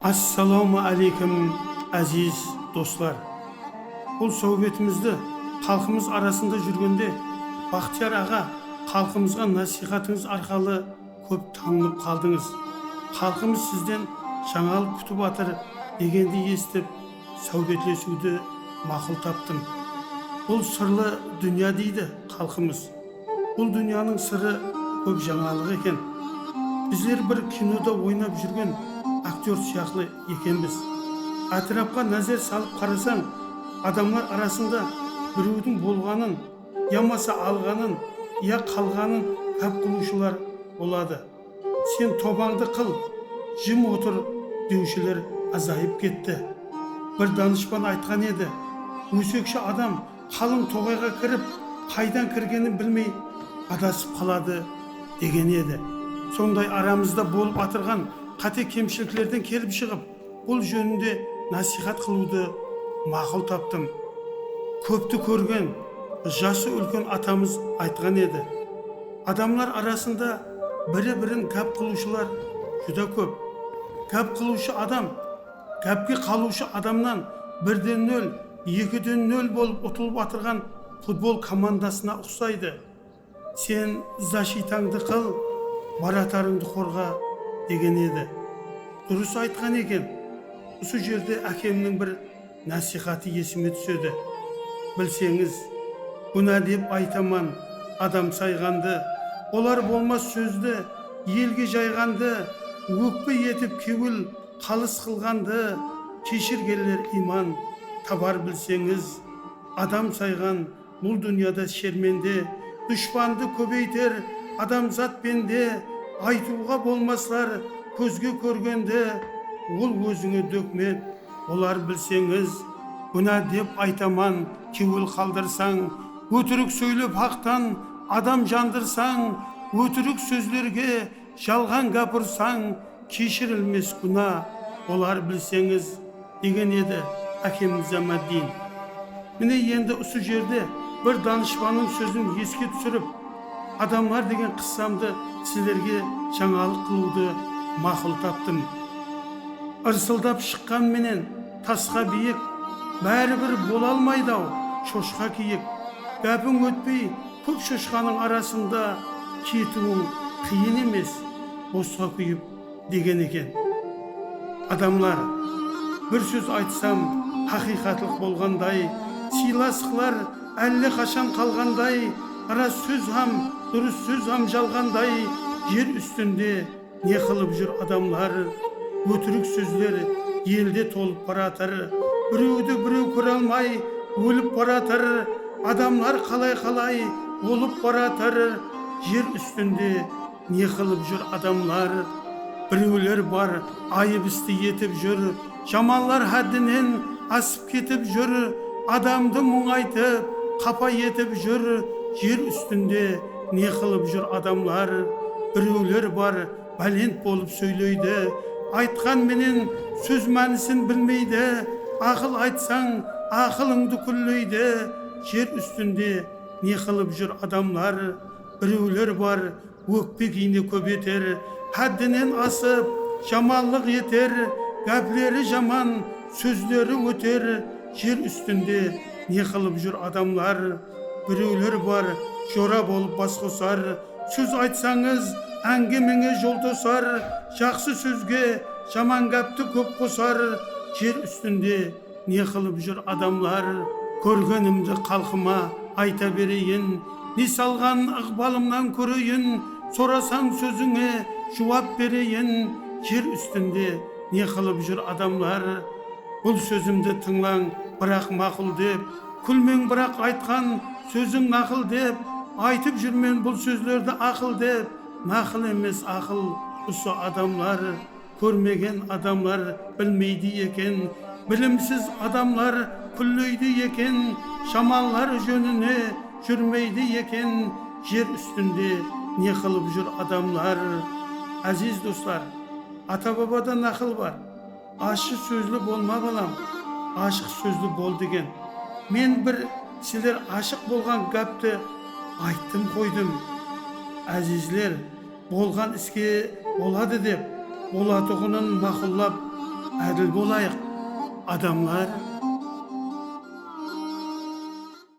Assalomu alaykum aziz do'stlar. Бұл sohbetimizde халқымыз arasında жүргенде Бақтияр аға халқымызға насихатыңыз арқалы көп танылып қалдыңыз. Халқымыз сізден жаңалық күтіп атыр дегенді естіп сәубетлесуді мақұл таптым. Бұл сырлы дүния дейді халқымыз. Бұл дүнияның сыры көп жаңалық екен. Біздер бір кинода ойнап жүрген актер сияқты екенбіз. Атырапқа назар салып қарасаң, адамдар арасында біреудің болғанын, ямаса алғанын, я қалғанын кәп қылушылар болады. Сен тобаңды қыл, жым отыр деушілер азайып кетті. Бір данышпан айтқан еді, өсекші адам қалың тоғайға кіріп, қайдан кіргенін білмей адасып қалады деген еді. Сондай арамызда болып атырған қате кемшіліктерден келіп шығып, бұл жөнінде насихат қылуды мақұл таптым. Көпті көрген, жасы үлкен атамыз айтқан еді. Адамлар арасында бірі-бірін гәп қылушылар жүда көп. Гәп қылушы адам, гәпке қалушы адамнан 1-0, 2-0 болып ұтылып атырған футбол командасына ұқсайды. Сен защитаңды қыл, баратарыңды қорға деген еді. Дұрыс айтқан екен. Осы жерде әкемнің бір насихаты есіме түседі. Білсеңіз, күнә деп айтаман адам сайғанды, олар болмас сөзді елге жайғанды, өкпе етіп кеуіл қалыс қылғанды, кешіргелер иман табар білсеңіз. Адам сайған бұл дүнияда шерменде, дұшпанды көбейтер адамзат пенде, айтуға болмаслар көзге көргенде, ол өзіңе дөкмет, олар білсеңіз. Күнә деп айтаман кеуіл қалдырсаң, өтірік сөйлеп хақтан адам жандырсаң, өтірік сөздерге жалған гапырсаң, кешірілмес күнә, олар білсеңіз деген еді әкем Замаддин. Міне енді осы жерде бір данышпанның сөзін еске түсіріп, адамлар деген қыссамды сіздерге жаңалық қылуды мақұл таптым. Ырсылдап шыққан менен тасқа биік, бәрібір бола алмайды-ау шошқа киік. Гәпің өтпей көп шошқаның арасында кетуің қиын емес, босқа күйіп деген екен. Адамлар, бір сөз айтсам хақиқатлық болғандай, сыйлас қылар әлі қашан қалғандай, рас сөз хам, дұрыс сөз хам жалғандай, жер үстінде не қылып жүр адамлар. Өтірік сөздер елде толып баратыр, біреуді біреу көре алмай өліп баратыр. Адамлар қалай болып баратыр, жер үстінде не қылып жүр адамлар. Біреулер бар айып істі етіп жүр, жаманлар хәддінен асып кетіп жүр. Адамды мұңайтып, қапа етіп жүр, жер үстінде не қылып жүр адамлар. Біреулер бар бәлент болып сөйлейді, айтқан менен сөз мәнісін білмейді. Ақыл айтсаң ақылыңды күллейді, жер үстінде не қылып жүр адамлар. Біреулер бар өкпе кейіне көбетер, хәддінен асып жаманлық етер. Гәплері жаман, сөздері өтер, жер үстінде не қылып жүр адамлар. Біреулер бар жора болып бас қосар, сөз айтсаңыз әңгімеңе жол тосар. Жақсы сөзге жаман гәпті көп қосар, жер үстінде не қылып жүр адамлар. Көргенімді қалқыма айта берейін, не салған ықпалымнан көрейін. Сорасаң сөзіңе жауап берейін, жер үстінде не қылып жүр адамлар. Бұл сөзімді тыңлаң, бірақ мақұл деп, күлмең, бірақ айтқан сөзің нақыл деп. Айтып жүрмен бұл сөздерді ақыл деп, нақыл емес ақыл осы адамлар. Көрмеген адамлар білмейді екен, білімсіз адамлар күллейді екен. Жаманлар жөніне жүрмейді екен, жер үстінде не қылып жүр адамлар. Әзиз достар, ата-бабадан нақыл бар: ашы сөзлі болма балам, ашық сөзлі бол деген. Мен бір сіздер ашық болған гәпті айттым қойдым. Әзизлер, болған іске болады деп, болатұғынын мақұллап, әділ болайық. Адамlar